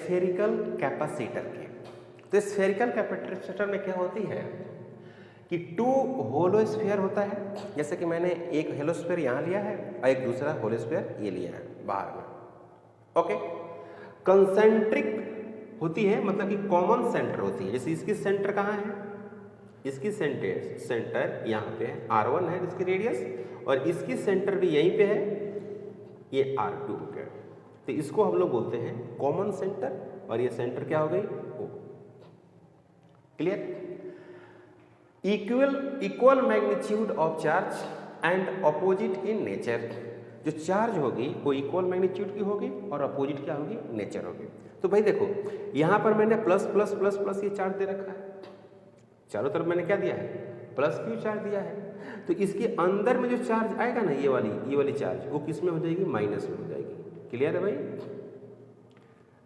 Spherical capacitor के। तो spherical capacitor में क्या होती है कि टू होलो स्फीयर होता है, जैसे कि मैंने एक हेलो स्फीयर यहाँ लिया है और एक दूसरा होलो स्फीयर ये लिया है बाहर में। ओके, कंसेंट्रिक होती है, मतलब कि कॉमन सेंटर होती है। जैसे इसकी सेंटर कहाँ है, इसकी सेंटर यहाँ पे है, R1 है इसकी रेडियस, और इसकी सेंटर भी यहीं पे है, ये R2 हो गया। तो इसको हम लोग बोलते हैं कॉमन सेंटर, और ये सेंटर क्या हो गई, O। Clear? Equal magnitude of charge and opposite in nature. जो चार्ज होगी वो इक्वल मैग्नीट्यूड की होगी और अपोजिट क्या होगी, नेचर होगी। तो भाई देखो यहाँ पर मैंने प्लस प्लस प्लस प्लस ये चार्ज दे रखा है, चारों तरफ मैंने क्या दिया है, प्लस क्यू चार्ज दिया है। तो इसके अंदर में जो चार्ज आएगा ना, ये वाली चार्ज, वो किस में हो जाएगी, माइनस में हो जाएगी। क्लियर है भाई?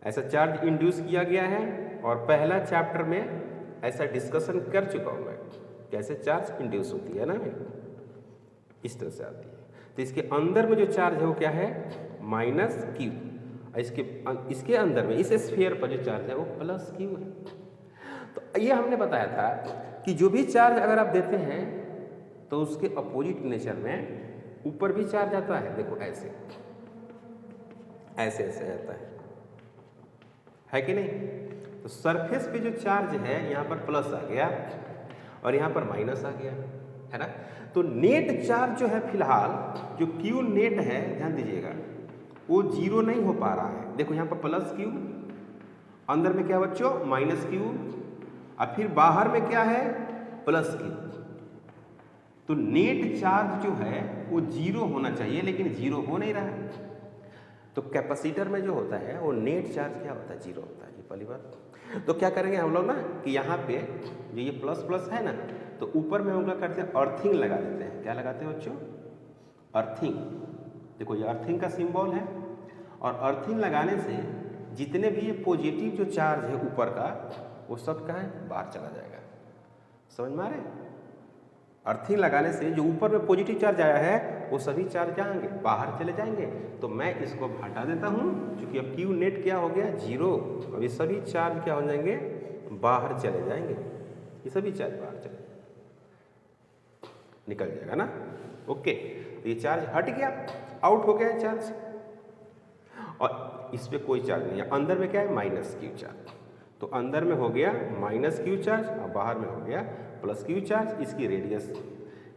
ऐसा चार्ज इंड्यूस किया गया है और पहला चैप्टर में ऐसा डिस्कशन कर चुका हूँ मैं, कैसे चार्ज इंड्यूस होती है ना भाई, इस तरह से आती है। तो इसके अंदर में जो चार्ज है वो क्या है, माइनस क्यू, इसके अंदर में इस स्फीयर पर जो चार्ज है वो प्लस क्यू है। तो ये हमने बताया था कि जो भी चार्ज अगर आप देते हैं तो उसके अपोजिट नेचर में ऊपर भी चार्ज आता है। देखो ऐसे ऐसे ऐसे आता है कि नहीं? तो सरफेस पे जो चार्ज है यहाँ पर प्लस आ गया और यहाँ पर माइनस आ गया, है ना? तो नेट चार्ज जो है फिलहाल जो क्यू नेट है, ध्यान दीजिएगा, वो जीरो नहीं हो पा रहा है। देखो यहाँ पर प्लस क्यू, अंदर में क्या बच्चों, माइनस क्यू, और फिर बाहर में क्या है, प्लस क्यू। तो नेट चार्ज जो है वो जीरो होना चाहिए, लेकिन जीरो हो नहीं रहा है। तो कैपेसिटर में जो होता है वो नेट चार्ज क्या होता है, जीरो होता है। ये पहली बात। तो क्या करेंगे हम लोग ना कि यहाँ पे जो ये प्लस प्लस है ना, तो ऊपर में हम लोग करते हैं अर्थिंग लगा देते हैं। क्या लगाते हैं बच्चों, अर्थिंग। देखो ये अर्थिंग का सिंबल है, और अर्थिंग लगाने से जितने भी ये पॉजिटिव जो चार्ज है ऊपर का, वो सब कहाँ है, बाहर चला जाएगा। समझ में आ रहा है? अर्थिंग लगाने से जो ऊपर में पॉजिटिव चार्ज आया है वो सभी चार्ज क्या होंगे, बाहर चले जाएंगे। तो मैं इसको हटा देता हूँ, क्योंकि अब क्यू नेट क्या हो गया, जीरो। अब ये सभी चार्ज क्या हो जाएंगे, बाहर चले जाएंगे। ये सभी चार्ज बाहर चले निकल जाएगा ना। ओके, तो ये चार्ज हट गया, आउट हो गया चार्ज, और इस पे कोई चार्ज नहीं है। अंदर में क्या है, माइनस क्यू चार्ज। तो अंदर में हो गया माइनस क्यू चार्ज और बाहर में हो गया प्लस क्यू चार्ज। इसकी रेडियस,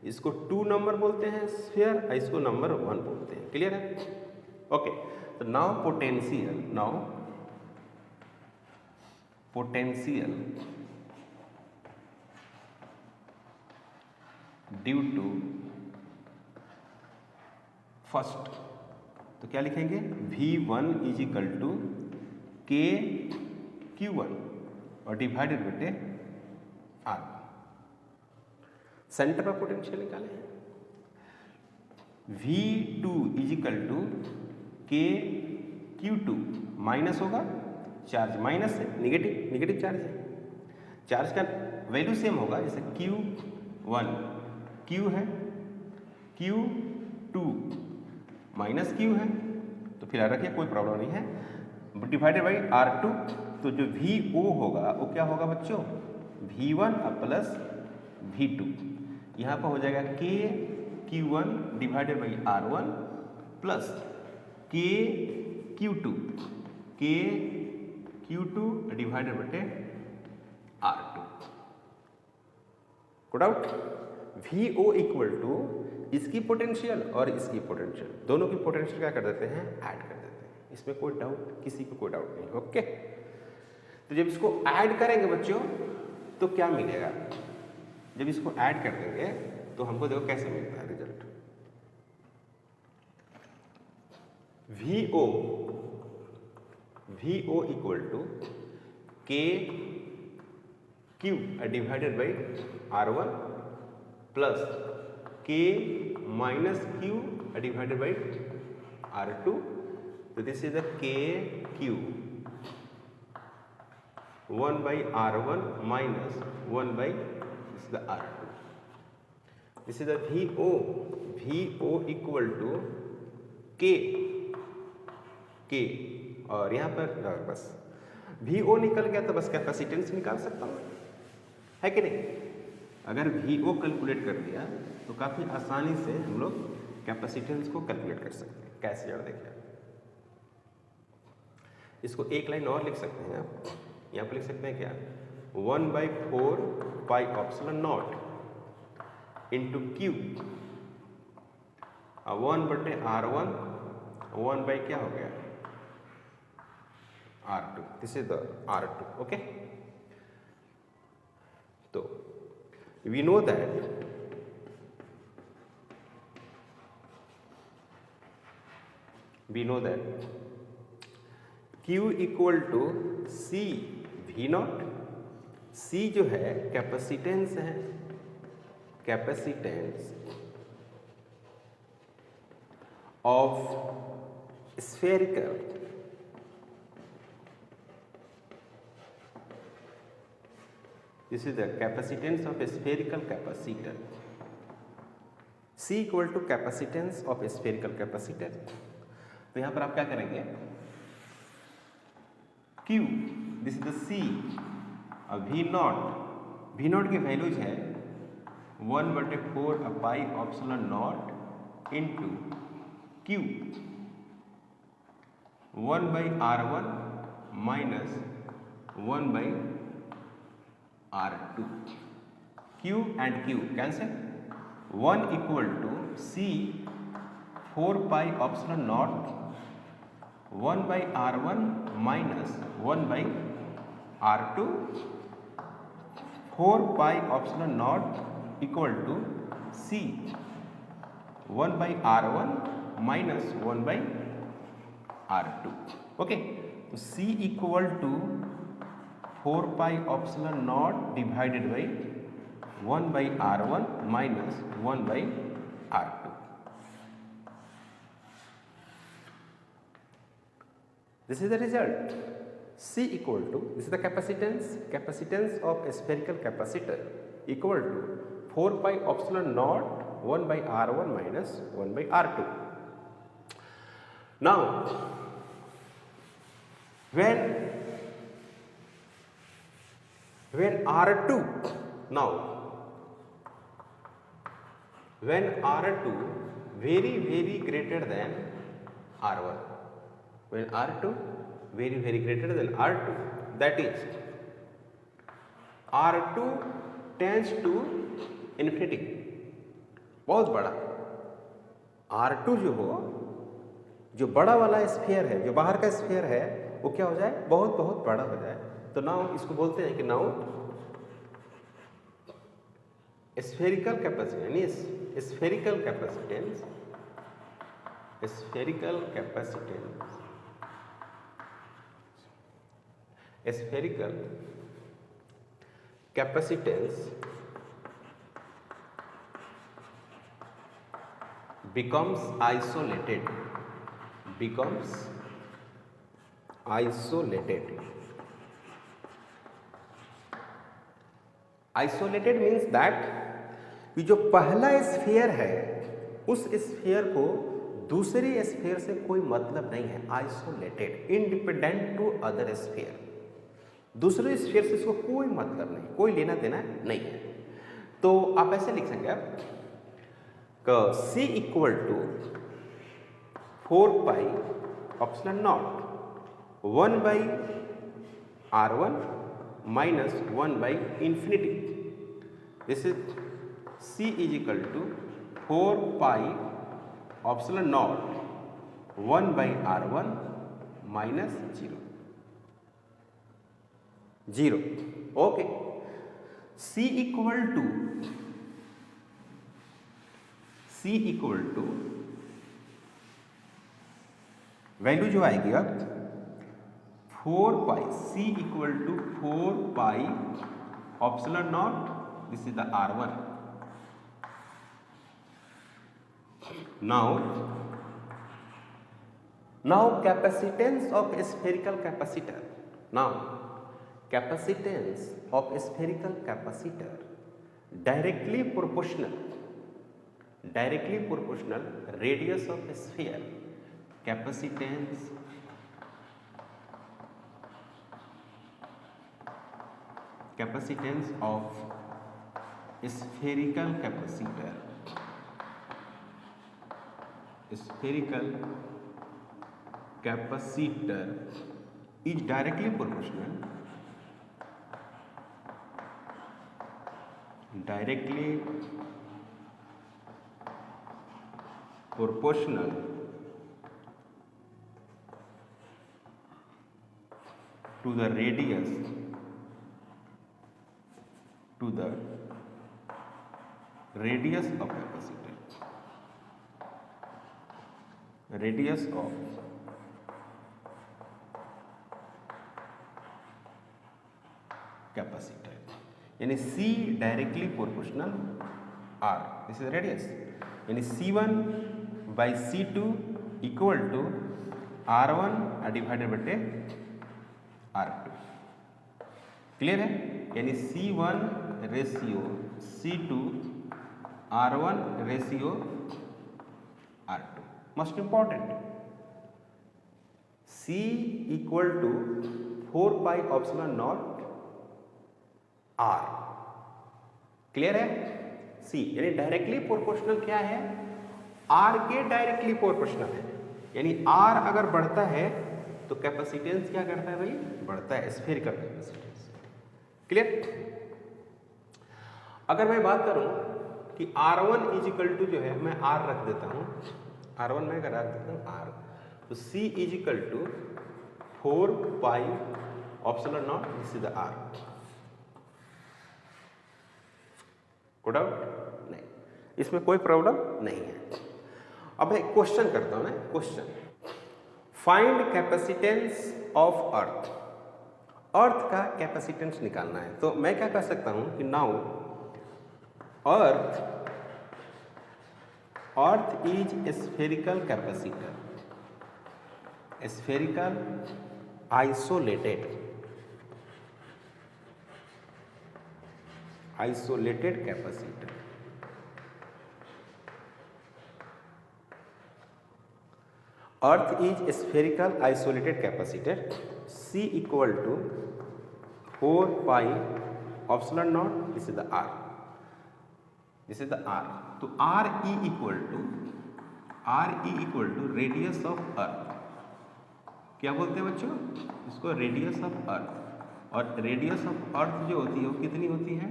इसको 2 नंबर बोलते हैं स्फीयर, इसको नंबर 1 बोलते हैं। क्लियर है? ओके, तो now potential due to first, तो क्या लिखेंगे, V1 इज इक्वल टू के Q1 और डिवाइडेड बेटे R। सेंटर पर पोटेंशियल निकाले हैं। V2 इज इक्वल टू के Q2, माइनस होगा, चार्ज माइनस है, निगेटिव चार्ज है, चार्ज का वैल्यू सेम होगा। जैसे Q1 Q है, Q2 माइनस Q है, तो फिलहाल रखिए, कोई प्रॉब्लम नहीं है। डिवाइडेड बाई R2, तो जो VO होगा वो क्या होगा बच्चों, V1 प्लस V2। यहाँ पर हो जाएगा के Q1 divided by R1 plus के Q2 डिवाइडेड बटे R2। को डाउट? VO इक्वल टू इसकी पोटेंशियल और इसकी पोटेंशियल, दोनों की पोटेंशियल क्या कर देते हैं, ऐड कर देते हैं। इसमें कोई डाउट, किसी को कोई डाउट नहीं। ओके, तो जब इसको ऐड करेंगे बच्चों तो क्या मिलेगा, जब इसको ऐड कर देंगे तो हमको देखो कैसे मिलता है result. VO equal to K Q divided by R1 plus K minus Q divided by R2। तो this is the K Q 1 by R1 minus 1 by this is the R2. This is the VO equal to K, और यहाँ पर बस VO निकल गया तो बस capacitance निकाल सकता हूँ, है कि नहीं? अगर VO कैलकुलेट कर दिया तो काफ़ी आसानी से हम लोग कैपेसिटेंस को कैलकुलेट कर सकते हैं। कैसे यार देखिए, इसको एक लाइन और लिख सकते हैं आप। यहाँ पर लिख सकते हैं क्या, 1/4 pi epsilon naught into Q 1/R1 1 by क्या हो गया R2, this is the R2, okay. तो we know that Q equal to C V naught. C जो है कैपेसिटेंस है, capacitance of spherical This is the capacitance of a spherical capacitor. C equal to capacitance of a spherical capacitor. तो यहाँ पर आप क्या करेंगे, Q, this is the C, और V नॉट की वैल्यूज है 1/4 pi epsilon naught into Q 1/R1 minus 1/R2. Q and Q cancel. 1 equal to C 4 pi epsilon naught 1/R1 minus 1/R2. 4 pi epsilon naught equal to C 1/R1 minus 1/R2. Okay, so C equal to 4 pi epsilon naught divided by 1/R1 minus 1/R2. This is the result. C equal to, this is the capacitance of a spherical capacitor equal to 4 pi epsilon naught 1/R1 minus 1/R2. Now, when R2, now when R2 very greater than R1, when R2 very greater than R2, that is R2 tends to infinity, बहुत बड़ा R2 जो बड़ा वाला sphere है, जो बाहर का sphere है, वो क्या हो जाए, बहुत बड़ा हो जाए। तो नाउ इसको बोलते हैं कि नाउ स्फेरिकल कैपेसिटेंस, यानी spherical capacitance becomes isolated. Isolated means that कि जो पहला स्फीयर है उस स्फीयर को दूसरे स्फीयर से कोई मतलब नहीं है। Isolated, independent to other sphere, दूसरे स्फीयर से इसको कोई मतलब नहीं, कोई लेना देना नहीं है। तो आप ऐसे लिख सकते हैं कि C equal to 4 pi epsilon naught 1/R1 minus 1/infinity. This is C is equal to 4 pi epsilon naught 1/R1 minus 0. Okay. C equal to value जो आएगी अब 4 pi, C equal to 4 pi epsilon naught, this is the R1. Now capacitance of a spherical capacitor. Now capacitance of a spherical capacitor directly proportional radius of a sphere. Capacitance capacitance of spherical capacitor, spherical capacitor is directly proportional to the radius of capacitor, radius of capacitor, यानी C directly proportional R, this is the radius, यानी C1 by C2 equal to R1 divided by R2, clear है, यानी C1 ratio C2 R1 ratio R2, most important, C equal to 4 pi epsilon naught R, clear है, C यानी directly proportional क्या है, R के directly proportional है, यानी R अगर बढ़ता है तो कैपेसिटेंस क्या करता है भाई, बढ़ता है, स्फेरिकल कैपेसिटेंस, क्लियर। अगर मैं बात करूं कि R1 इज इक्वल टू जो है, मैं R रख देता हूं, R1 में अगर रख देता हूं R, तो C is equal to 4 pi epsilon naught, this is the R, को डाउट नहीं, इसमें कोई प्रॉब्लम नहीं है। अब मैं क्वेश्चन करता हूं, मैं question, find capacitance of earth, earth का कैपेसिटेंस निकालना है, तो मैं क्या कर सकता हूं कि now earth is spherical capacitor, spherical isolated capacitor, earth is spherical isolated capacitor, C equal to 4 pi epsilon naught, this is the R, this is the R, तो RE equal to radius of earth, क्या बोलते हैं बच्चों इसको, radius of अर्थ, और radius of अर्थ जो होती है वो कितनी होती है,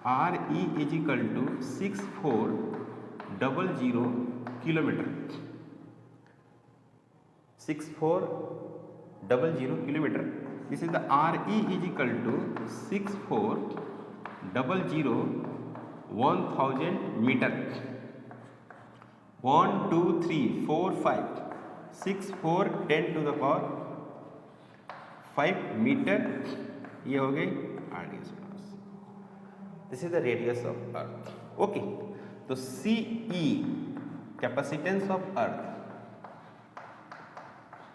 RE is equal to 6400 kilometre, 6400 kilometre, this is the RE is equal to 6400 1000 metre, 1 2 3 4 5 6 4 10 to the power 5 metre, ये हो गई RDS पास, this is the radius of earth, okay. तो CE capacitance of earth,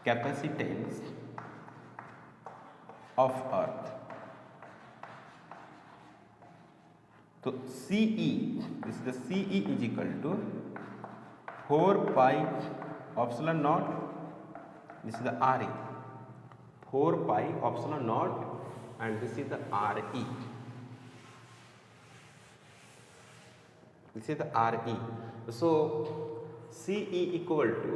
capacitance of earth, तो CE, this is the CE is equal to 4 pi epsilon naught, this is the RE, 4 pi epsilon naught and this is the RE, this is the RE, so CE equal to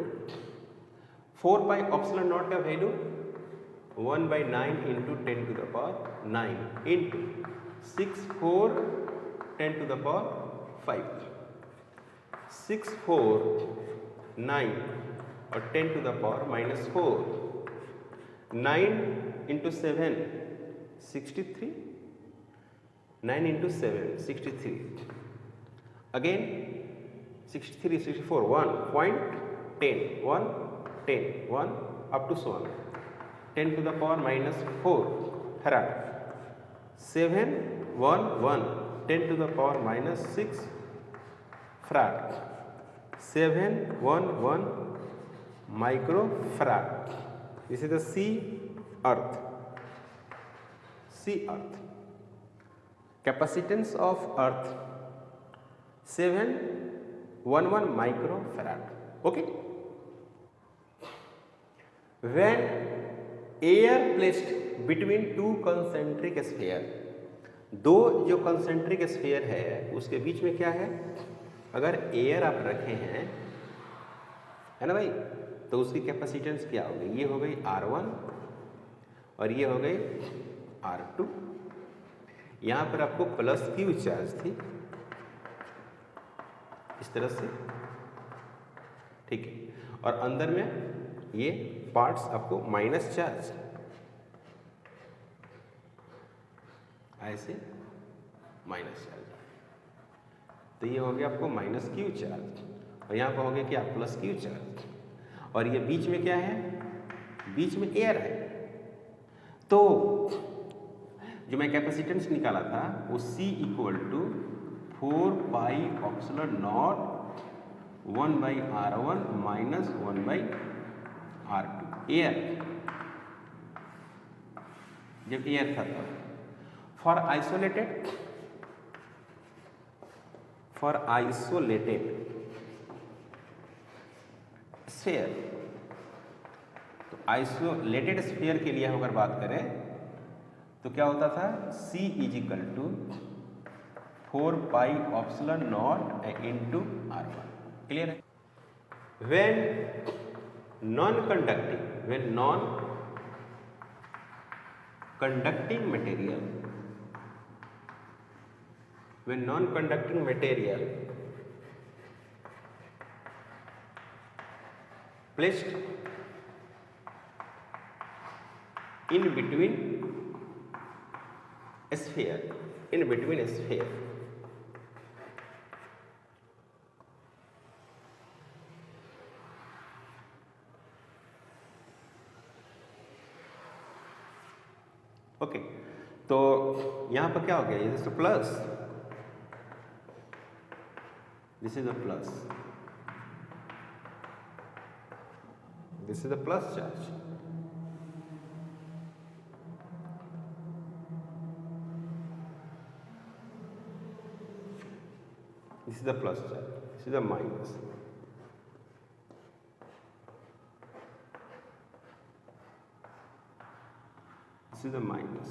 4 pi epsilon naught का value 1/9 into 10 to the power 9 into 6 4 10 to the power 5, 6 4 9 और 10 to the power -4, 9 into 7 63, 9 into 7 63, again 63 64 1.10 1 10 1 up to so on, 10 to the power -4 farad, 7 1 1 10 to the power -6 farad, 7 1 1 microfarad, this is the C earth, capacitance of earth 711 microfarad, okay. When air placed between two concentric sphere, दो जो concentric sphere है उसके बीच में क्या है, अगर air आप रखे हैं, है ना भाई, तो उसकी कैपेसिटेंस क्या होगी, ये हो गई R1 और ये हो गई R2। यहाँ पर आपको प्लस क्यू चार्ज थी इस तरह से, ठीक है, और अंदर में ये पार्ट्स आपको माइनस चार्ज, ऐसे माइनस चार्ज, तो ये हो गया आपको माइनस क्यू चार्ज और यहाँ पर हो गया क्या, प्लस क्यू चार्ज, और ये बीच में क्या है, बीच में एयर है। तो जो मैं कैपेसिटेंस निकाला था वो C equal to 4 pi epsilon 1/R1 minus 1/R2 air, जब एयर था तब। फॉर आइसोलेटेड स्फीयर, तो आइसोलेटेड स्फीयर के लिए हम अगर बात करें तो क्या होता था, C is equal to 4 pi epsilon naught into R1। Clear है? when non conducting material placed in between sphere, okay, तो यहां पर क्या हो गया, ये plus, this is a plus, this is a plus charge, this is the plus charge, this is the minus, this is the minus।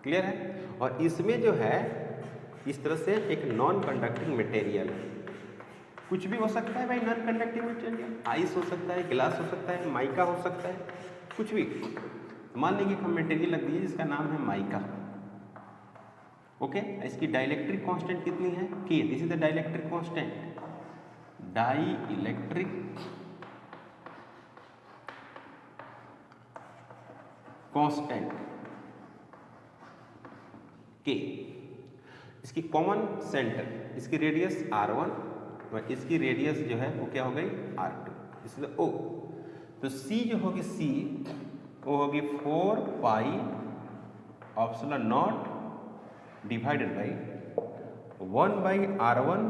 Clear है? और इसमें जो है इस तरह से एक नॉन कंडक्टिंग मटेरियल, कुछ भी हो सकता है भाई, नॉन कंडक्टिंग मटेरियल आइस हो सकता है, ग्लास हो सकता है, माइका हो सकता है, कुछ भी। मान लीजिए हम मटेरियल रख दीजिए जिसका नाम है माइका, ओके, इसकी डाइलेक्ट्रिक कांस्टेंट कितनी है, K, this is the dielectric constant, dielectric constant K। इसकी कॉमन सेंटर, इसकी रेडियस R1 और इसकी रेडियस जो है वो क्या हो गई, R2, this is the O। तो C जो होगी, C वो होगी 4 pi epsilon naught divided by 1/R1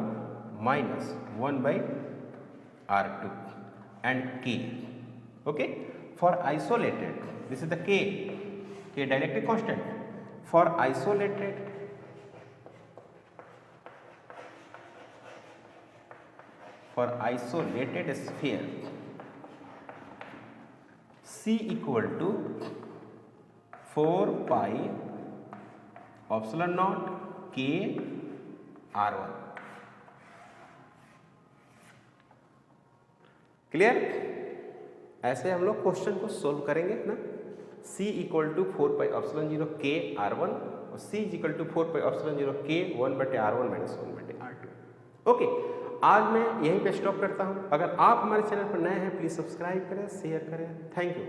minus 1/R2 and K, okay. For isolated, this is the K dielectric constant. For isolated sphere C equal to 4 pi epsilon naught K R1। Clear? ऐसे हम लोग question को solve करेंगे ना। C equal to 4 pi epsilon 0 K R1 और C equal to 4 pi epsilon 0 K 1/R1 minus 1/R2। Okay, आज मैं यहीं पे स्टॉप करता हूं। अगर आप हमारे चैनल पर नए हैं प्लीज सब्सक्राइब करें, शेयर करें। Thank you.